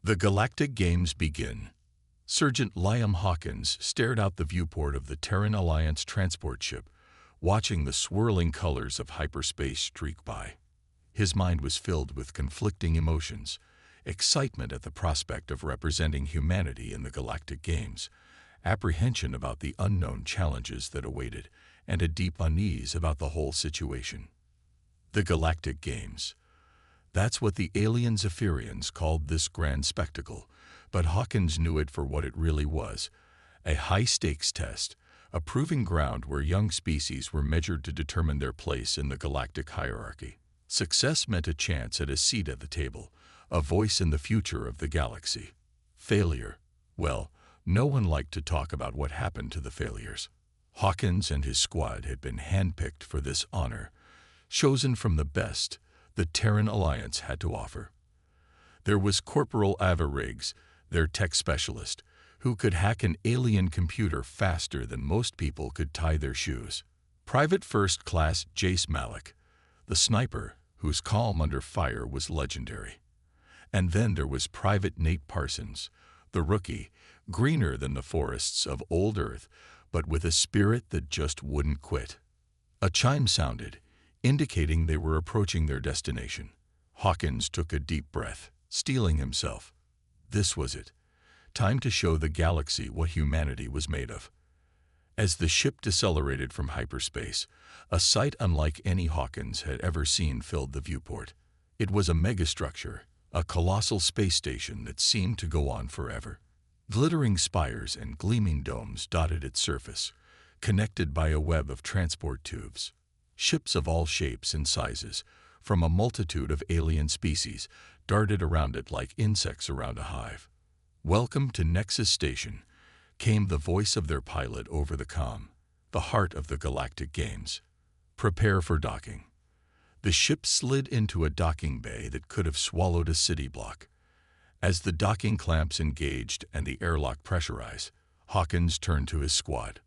The galactic games begin. Sergeant Liam Hawkins stared out the viewport of the Terran Alliance transport ship, watching the swirling colors of hyperspace streak by. His mind was filled with conflicting emotions: excitement at the prospect of representing humanity in the galactic games, apprehension about the unknown challenges that awaited, and a deep unease about the whole situation. The galactic games. That's what the alien Zephyrians called this grand spectacle, but Hawkins knew it for what it really was: a high-stakes test, a proving ground where young species were measured to determine their place in the galactic hierarchy. Success meant a chance at a seat at the table, a voice in the future of the galaxy. Failure. Well, no one liked to talk about what happened to the failures. Hawkins and his squad had been handpicked for this honor, chosen from the best the Terran Alliance had to offer. There was Corporal Ava Riggs, their tech specialist, who could hack an alien computer faster than most people could tie their shoes. Private First Class Jace Malik, the sniper whose calm under fire was legendary. And then there was Private Nate Parsons, the rookie, greener than the forests of old Earth, but with a spirit that just wouldn't quit. A chime sounded, indicating they were approaching their destination. Hawkins took a deep breath, steeling himself. This was it. Time to show the galaxy what humanity was made of. As the ship decelerated from hyperspace, a sight unlike any Hawkins had ever seen filled the viewport. It was a megastructure, a colossal space station that seemed to go on forever. Glittering spires and gleaming domes dotted its surface, connected by a web of transport tubes. Ships of all shapes and sizes, from a multitude of alien species, darted around it like insects around a hive. "Welcome to Nexus Station," came the voice of their pilot over the comm, the heart of the galactic games. "Prepare for docking." The ship slid into a docking bay that could have swallowed a city block. As the docking clamps engaged and the airlock pressurized, Hawkins turned to his squad.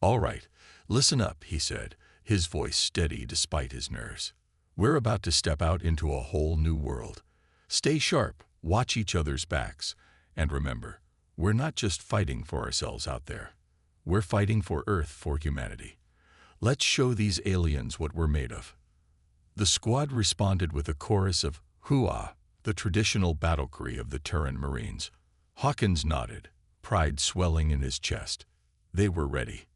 "All right, listen up," he said, his voice steady despite his nerves. "We're about to step out into a whole new world. Stay sharp, watch each other's backs, and remember, we're not just fighting for ourselves out there. We're fighting for Earth, for humanity. Let's show these aliens what we're made of." The squad responded with a chorus of "hoo-ah," the traditional battle cry of the Terran Marines. Hawkins nodded, pride swelling in his chest. They were ready.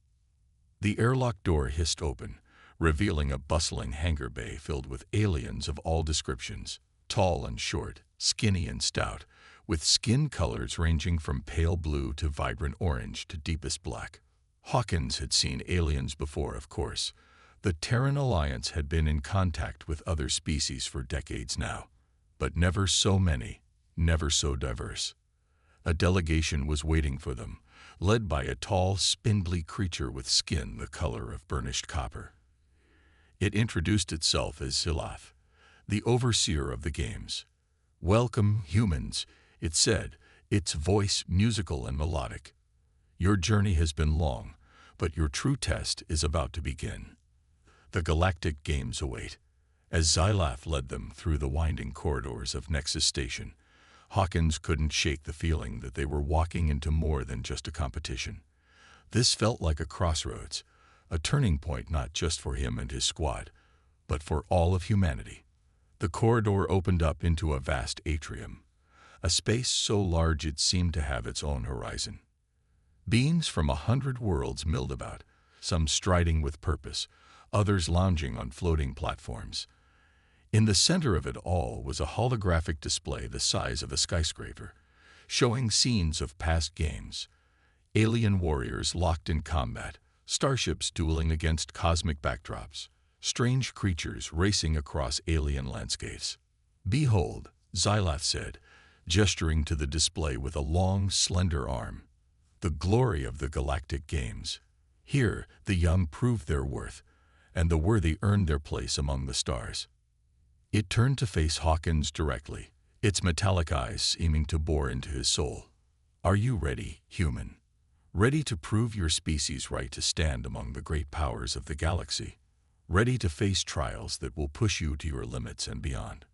The airlock door hissed open, revealing a bustling hangar bay filled with aliens of all descriptions, tall and short, skinny and stout, with skin colors ranging from pale blue to vibrant orange to deepest black. Hawkins had seen aliens before, of course. The Terran Alliance had been in contact with other species for decades now, but never so many, never so diverse. A delegation was waiting for them, led by a tall, spindly creature with skin the color of burnished copper. It introduced itself as Zilath, the overseer of the games. "Welcome, humans," it said, its voice musical and melodic. "Your journey has been long, but your true test is about to begin. The galactic games await." As Zilath led them through the winding corridors of Nexus Station, Hawkins couldn't shake the feeling that they were walking into more than just a competition. This felt like a crossroads, a turning point not just for him and his squad, but for all of humanity. The corridor opened up into a vast atrium, a space so large it seemed to have its own horizon. Beings from 100 worlds milled about, some striding with purpose, others lounging on floating platforms. In the center of it all was a holographic display the size of a skyscraper, showing scenes of past games. Alien warriors locked in combat, starships dueling against cosmic backdrops, strange creatures racing across alien landscapes. "Behold," Zilath said, gesturing to the display with a long, slender arm, "the glory of the galactic games. Here, the young proved their worth, and the worthy earned their place among the stars." It turned to face Hawkins directly, its metallic eyes seeming to bore into his soul. "Are you ready, human? Ready to prove your species right to stand among the great powers of the galaxy? Ready to face trials that will push you to your limits and beyond?"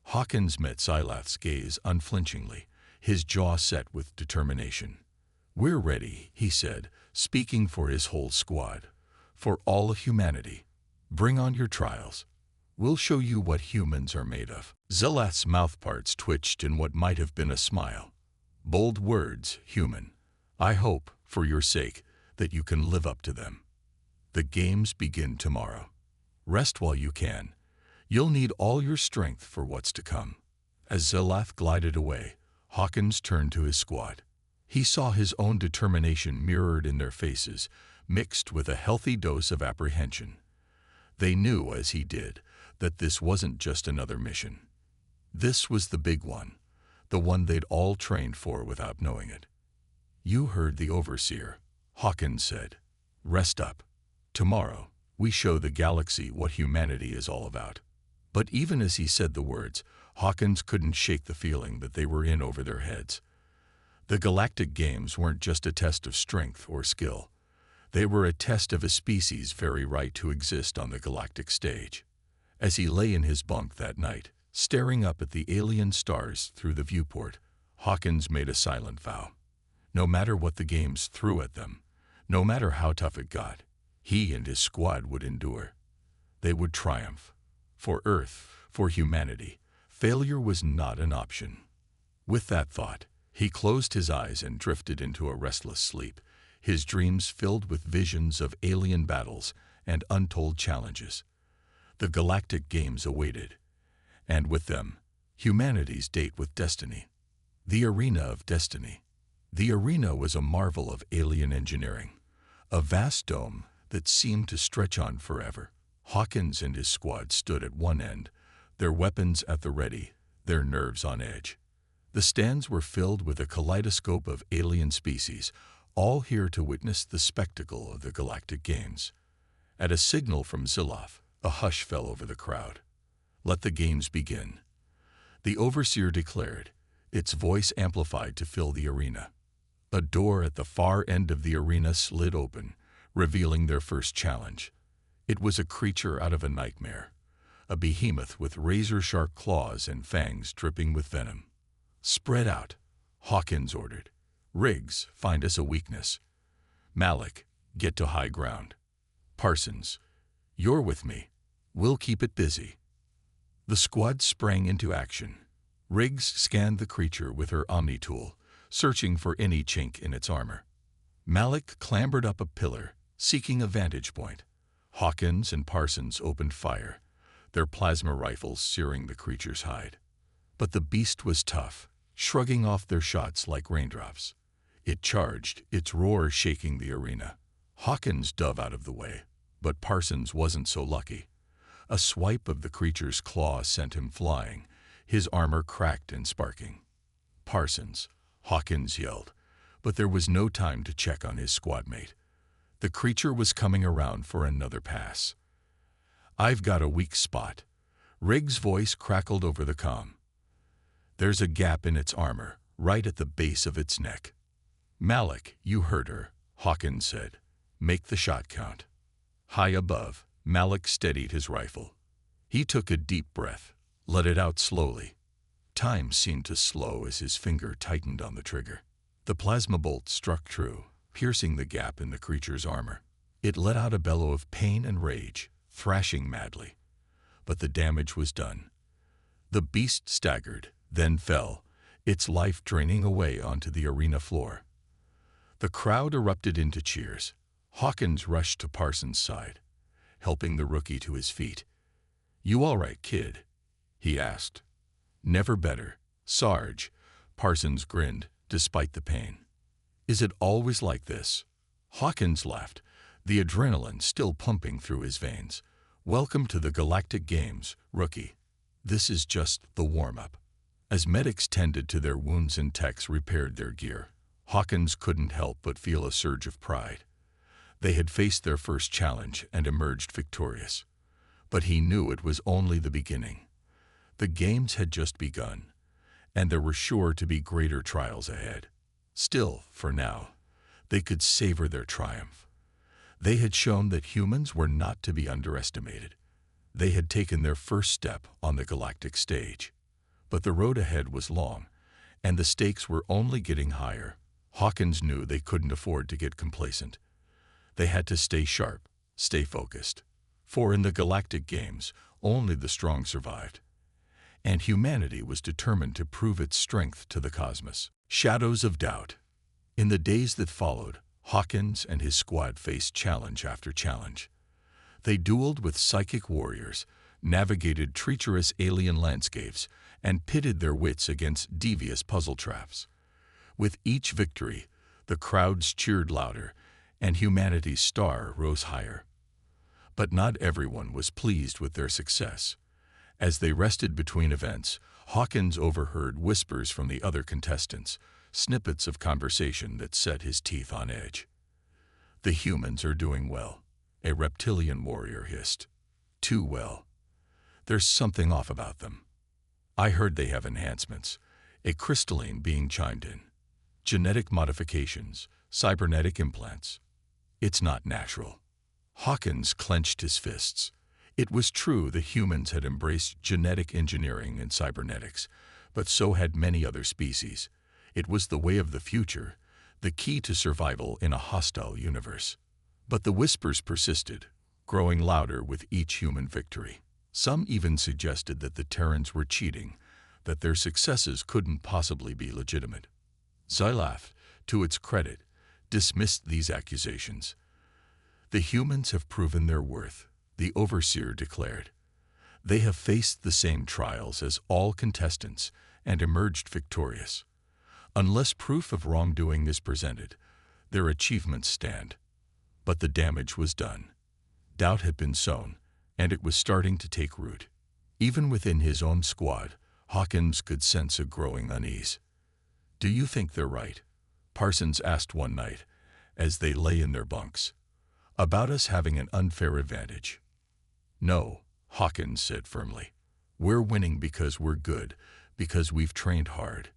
Hawkins met Zilath's gaze unflinchingly, his jaw set with determination. "We're ready," he said, speaking for his whole squad. "For all of humanity. Bring on your trials. We'll show you what humans are made of." Zelath's mouthparts twitched in what might have been a smile. "Bold words, human. I hope, for your sake, that you can live up to them. The games begin tomorrow. Rest while you can. You'll need all your strength for what's to come." As Zelath glided away, Hawkins turned to his squad. He saw his own determination mirrored in their faces, mixed with a healthy dose of apprehension. They knew, as he did, that this wasn't just another mission. This was the big one, the one they'd all trained for without knowing it. "You heard the overseer," Hawkins said. "Rest up. Tomorrow, we show the galaxy what humanity is all about." But even as he said the words, Hawkins couldn't shake the feeling that they were in over their heads. The galactic games weren't just a test of strength or skill. They were a test of a species' very right to exist on the galactic stage. As he lay in his bunk that night, staring up at the alien stars through the viewport, Hawkins made a silent vow. No matter what the games threw at them, no matter how tough it got, he and his squad would endure. They would triumph. For Earth, for humanity, failure was not an option. With that thought, he closed his eyes and drifted into a restless sleep, his dreams filled with visions of alien battles and untold challenges. The galactic games awaited, and with them, humanity's date with destiny. The arena of destiny. The arena was a marvel of alien engineering, a vast dome that seemed to stretch on forever. Hawkins and his squad stood at one end, their weapons at the ready, their nerves on edge. The stands were filled with a kaleidoscope of alien species, all here to witness the spectacle of the galactic games. At a signal from Zelath, a hush fell over the crowd. "Let the games begin," the overseer declared, its voice amplified to fill the arena. A door at the far end of the arena slid open, revealing their first challenge. It was a creature out of a nightmare, a behemoth with razor-sharp claws and fangs dripping with venom. "Spread out," Hawkins ordered. "Riggs, find us a weakness. Malik, get to high ground. Parsons, you're with me. We'll keep it busy." The squad sprang into action. Riggs scanned the creature with her Omni tool, searching for any chink in its armor. Malik clambered up a pillar, seeking a vantage point. Hawkins and Parsons opened fire, their plasma rifles searing the creature's hide. But the beast was tough, shrugging off their shots like raindrops. It charged, its roar shaking the arena. Hawkins dove out of the way, but Parsons wasn't so lucky. A swipe of the creature's claw sent him flying, his armor cracked and sparking. "Parsons," Hawkins yelled, but there was no time to check on his squadmate. The creature was coming around for another pass. "I've got a weak spot." Riggs' voice crackled over the comm. "There's a gap in its armor, right at the base of its neck." "Malik, you heard her," Hawkins said. "Make the shot count." High above, Malik steadied his rifle. He took a deep breath, let it out slowly. Time seemed to slow as his finger tightened on the trigger. The plasma bolt struck true, piercing the gap in the creature's armor. It let out a bellow of pain and rage, thrashing madly. But the damage was done. The beast staggered, then fell, its life draining away onto the arena floor. The crowd erupted into cheers. Hawkins rushed to Parsons' side, helping the rookie to his feet. "You all right, kid?" he asked. "Never better, Sarge," Parsons grinned, despite the pain. "Is it always like this?" Hawkins laughed, the adrenaline still pumping through his veins. "Welcome to the Galactic Games, rookie. This is just the warm-up." As medics tended to their wounds and techs repaired their gear, Hawkins couldn't help but feel a surge of pride. They had faced their first challenge and emerged victorious. But he knew it was only the beginning. The games had just begun, and there were sure to be greater trials ahead. Still, for now, they could savor their triumph. They had shown that humans were not to be underestimated. They had taken their first step on the galactic stage. But the road ahead was long, and the stakes were only getting higher. Hawkins knew they couldn't afford to get complacent. They had to stay sharp, stay focused. For in the galactic games, only the strong survived. And humanity was determined to prove its strength to the cosmos. Shadows of doubt. In the days that followed, Hawkins and his squad faced challenge after challenge. They dueled with psychic warriors, navigated treacherous alien landscapes, and pitted their wits against devious puzzle traps. With each victory, the crowds cheered louder, and humanity's star rose higher. But not everyone was pleased with their success. As they rested between events, Hawkins overheard whispers from the other contestants, snippets of conversation that set his teeth on edge. "The humans are doing well," a reptilian warrior hissed. "Too well. There's something off about them. I heard they have enhancements," a crystalline being chimed in. "Genetic modifications, cybernetic implants. It's not natural." Hawkins clenched his fists. It was true the humans had embraced genetic engineering and cybernetics, but so had many other species. It was the way of the future, the key to survival in a hostile universe. But the whispers persisted, growing louder with each human victory. Some even suggested that the Terrans were cheating, that their successes couldn't possibly be legitimate. Zilaf, to its credit, dismissed these accusations. "The humans have proven their worth," the overseer declared. "They have faced the same trials as all contestants and emerged victorious. Unless proof of wrongdoing is presented, their achievements stand." But the damage was done. Doubt had been sown, and it was starting to take root. Even within his own squad, Hawkins could sense a growing unease. "Do you think they're right?" Parsons asked one night, as they lay in their bunks. "About us having an unfair advantage?" "No," Hawkins said firmly. "We're winning because we're good, because we've trained hard.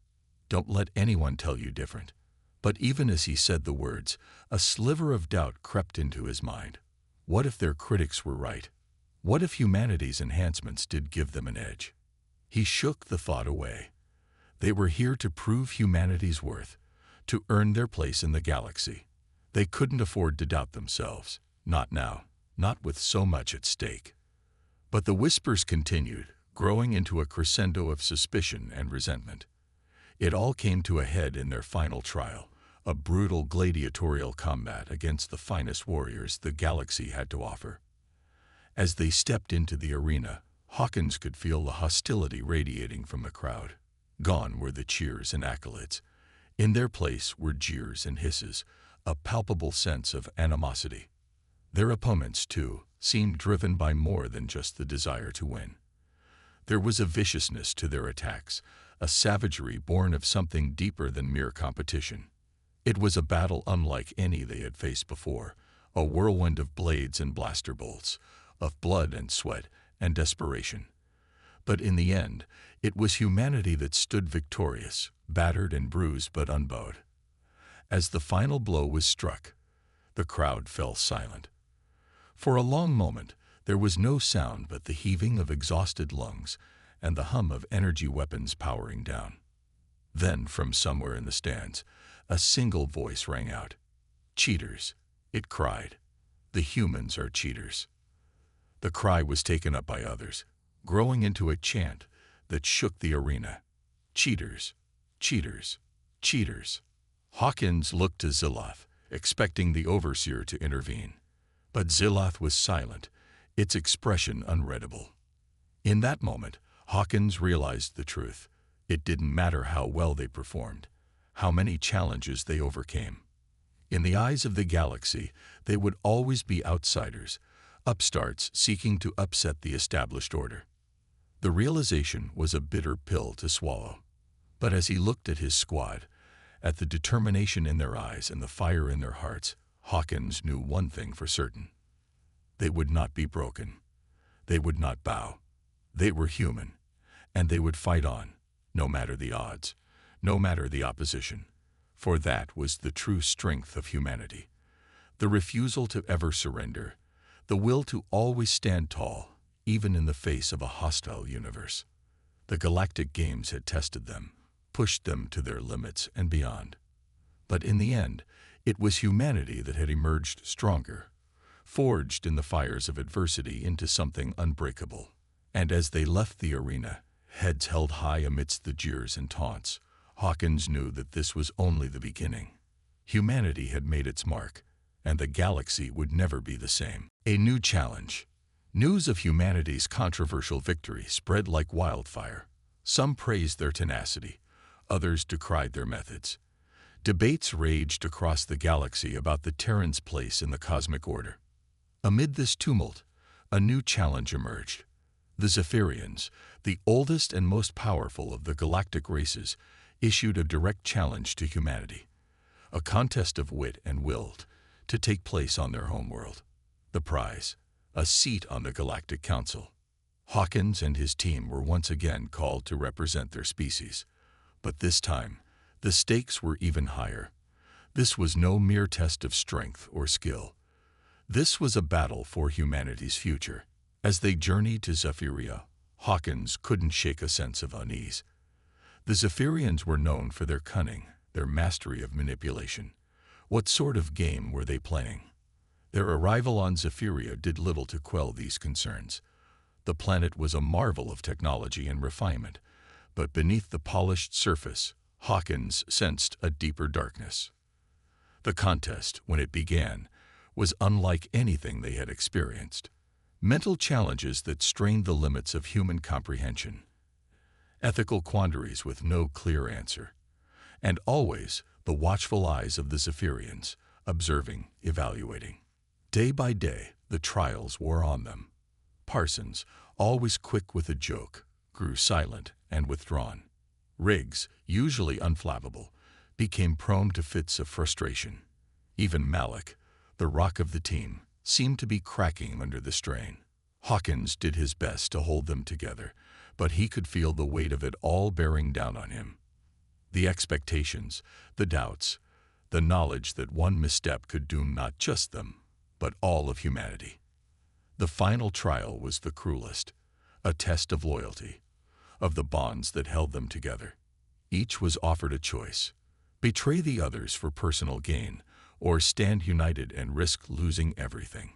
Don't let anyone tell you different." But even as he said the words, a sliver of doubt crept into his mind. What if their critics were right? What if humanity's enhancements did give them an edge? He shook the thought away. They were here to prove humanity's worth, to earn their place in the galaxy. They couldn't afford to doubt themselves. Not now, not with so much at stake. But the whispers continued, growing into a crescendo of suspicion and resentment. It all came to a head in their final trial, a brutal gladiatorial combat against the finest warriors the galaxy had to offer. As they stepped into the arena, Hawkins could feel the hostility radiating from the crowd. Gone were the cheers and accolades. In their place were jeers and hisses, a palpable sense of animosity. Their opponents, too, seemed driven by more than just the desire to win. There was a viciousness to their attacks, a savagery born of something deeper than mere competition. It was a battle unlike any they had faced before, a whirlwind of blades and blaster bolts, of blood and sweat and desperation. But in the end, it was humanity that stood victorious, battered and bruised but unbowed. As the final blow was struck, the crowd fell silent. For a long moment, there was no sound but the heaving of exhausted lungs and the hum of energy weapons powering down. Then, from somewhere in the stands, a single voice rang out. "Cheaters," it cried. "The humans are cheaters." The cry was taken up by others, growing into a chant that shook the arena. "Cheaters, cheaters, cheaters." Hawkins looked to Ziloth, expecting the overseer to intervene. But Ziloth was silent, its expression unreadable. In that moment, Hawkins realized the truth. It didn't matter how well they performed, how many challenges they overcame. In the eyes of the galaxy, they would always be outsiders, upstarts seeking to upset the established order. The realization was a bitter pill to swallow. But as he looked at his squad, at the determination in their eyes and the fire in their hearts, Hawkins knew one thing for certain. They would not be broken. They would not bow. They were human, and they would fight on, no matter the odds, no matter the opposition. For that was the true strength of humanity. The refusal to ever surrender, the will to always stand tall, even in the face of a hostile universe. The galactic games had tested them, pushed them to their limits and beyond. But in the end, it was humanity that had emerged stronger, forged in the fires of adversity into something unbreakable. And as they left the arena, heads held high amidst the jeers and taunts, Hawkins knew that this was only the beginning. Humanity had made its mark, and the galaxy would never be the same. A new challenge. News of humanity's controversial victory spread like wildfire. Some praised their tenacity, others decried their methods. Debates raged across the galaxy about the Terrans' place in the cosmic order. Amid this tumult, a new challenge emerged. The Zephyrians, the oldest and most powerful of the galactic races, issued a direct challenge to humanity, a contest of wit and will to take place on their homeworld. The prize, a seat on the Galactic Council. Hawkins and his team were once again called to represent their species, but this time, the stakes were even higher. This was no mere test of strength or skill. This was a battle for humanity's future. As they journeyed to Zephyria, Hawkins couldn't shake a sense of unease. The Zephyrians were known for their cunning, their mastery of manipulation. What sort of game were they playing? Their arrival on Zephyria did little to quell these concerns. The planet was a marvel of technology and refinement, but beneath the polished surface, Hawkins sensed a deeper darkness. The contest, when it began, was unlike anything they had experienced. Mental challenges that strained the limits of human comprehension. Ethical quandaries with no clear answer. And always the watchful eyes of the Zephyrians, observing, evaluating. Day by day, the trials wore on them. Parsons, always quick with a joke, grew silent and withdrawn. Riggs, usually unflappable, became prone to fits of frustration. Even Malik, the rock of the team, seemed to be cracking under the strain. Hawkins did his best to hold them together, but he could feel the weight of it all bearing down on him. The expectations, the doubts, the knowledge that one misstep could doom not just them, but all of humanity. The final trial was the cruelest, a test of loyalty, of the bonds that held them together. Each was offered a choice: betray the others for personal gain, or stand united and risk losing everything.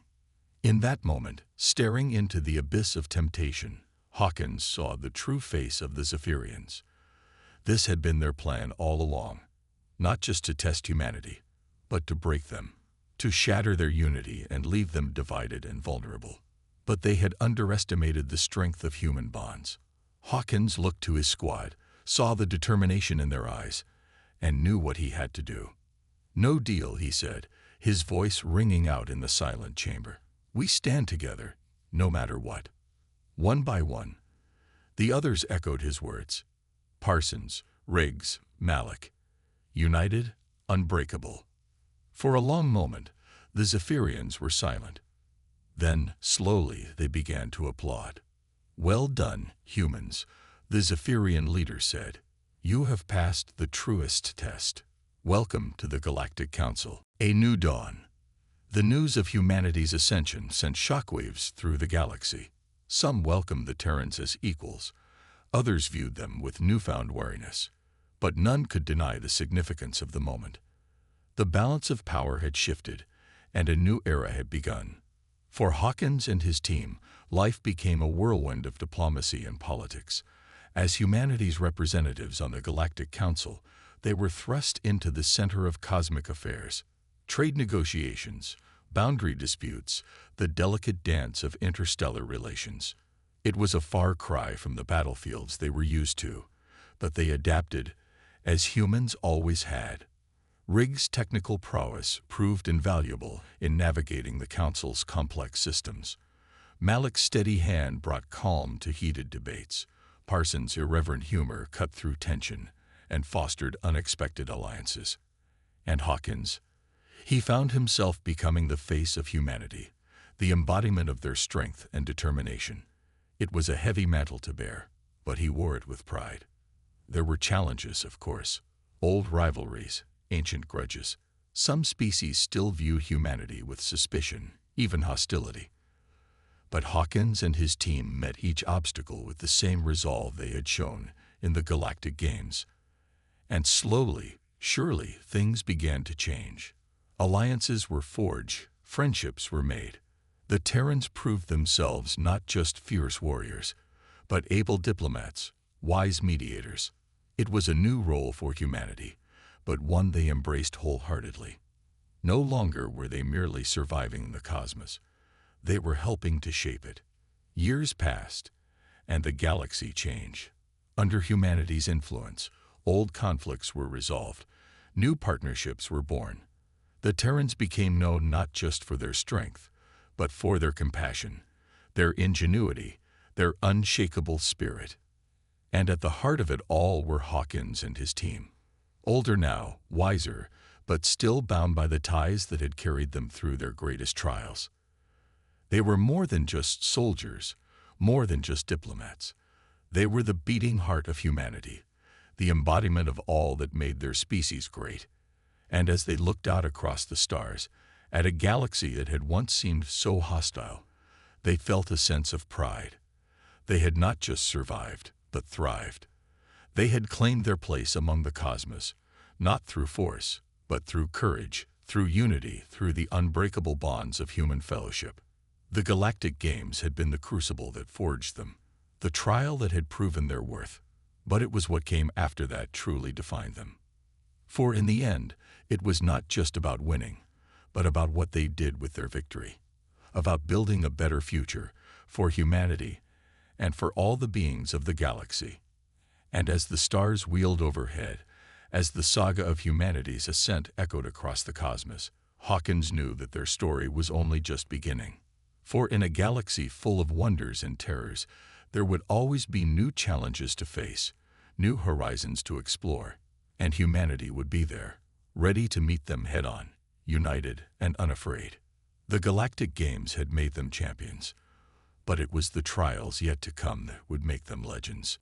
In that moment, staring into the abyss of temptation, Hawkins saw the true face of the Zephyrians. This had been their plan all along, not just to test humanity, but to break them, to shatter their unity and leave them divided and vulnerable. But they had underestimated the strength of human bonds. Hawkins looked to his squad, saw the determination in their eyes, and knew what he had to do. "No deal," he said, his voice ringing out in the silent chamber. "We stand together, no matter what." One by one, the others echoed his words. Parsons, Riggs, Malik. United, unbreakable. For a long moment, the Zephyrians were silent. Then, slowly, they began to applaud. "Well done, humans," the Zephyrian leader said. "You have passed the truest test. Welcome to the Galactic Council." A new dawn. The news of humanity's ascension sent shockwaves through the galaxy. Some welcomed the Terrans as equals. Others viewed them with newfound wariness. But none could deny the significance of the moment. The balance of power had shifted, and a new era had begun. For Hawkins and his team, life became a whirlwind of diplomacy and politics. As humanity's representatives on the Galactic Council, they were thrust into the center of cosmic affairs. Trade negotiations, boundary disputes, the delicate dance of interstellar relations. It was a far cry from the battlefields they were used to, but they adapted, as humans always had. Riggs' technical prowess proved invaluable in navigating the Council's complex systems. Malik's steady hand brought calm to heated debates. Parsons' irreverent humor cut through tension and fostered unexpected alliances. And Hawkins? He found himself becoming the face of humanity, the embodiment of their strength and determination. It was a heavy mantle to bear, but he wore it with pride. There were challenges, of course, old rivalries, ancient grudges. Some species still viewed humanity with suspicion, even hostility. But Hawkins and his team met each obstacle with the same resolve they had shown in the Galactic Games. And slowly, surely, things began to change. Alliances were forged, friendships were made. The Terrans proved themselves not just fierce warriors, but able diplomats, wise mediators. It was a new role for humanity, but one they embraced wholeheartedly. No longer were they merely surviving the cosmos. They were helping to shape it. Years passed, and the galaxy changed. Under humanity's influence, old conflicts were resolved. New partnerships were born. The Terrans became known not just for their strength, but for their compassion, their ingenuity, their unshakable spirit. And at the heart of it all were Hawkins and his team. Older now, wiser, but still bound by the ties that had carried them through their greatest trials. They were more than just soldiers, more than just diplomats. They were the beating heart of humanity, the embodiment of all that made their species great. And as they looked out across the stars, at a galaxy that had once seemed so hostile, they felt a sense of pride. They had not just survived, but thrived. They had claimed their place among the cosmos, not through force, but through courage, through unity, through the unbreakable bonds of human fellowship. The galactic games had been the crucible that forged them, the trial that had proven their worth. But it was what came after that truly defined them. For in the end, it was not just about winning, but about what they did with their victory, about building a better future for humanity and for all the beings of the galaxy. And as the stars wheeled overhead, as the saga of humanity's ascent echoed across the cosmos, Hawkins knew that their story was only just beginning. For in a galaxy full of wonders and terrors, there would always be new challenges to face, new horizons to explore, and humanity would be there, ready to meet them head-on, united and unafraid. The galactic games had made them champions, but it was the trials yet to come that would make them legends.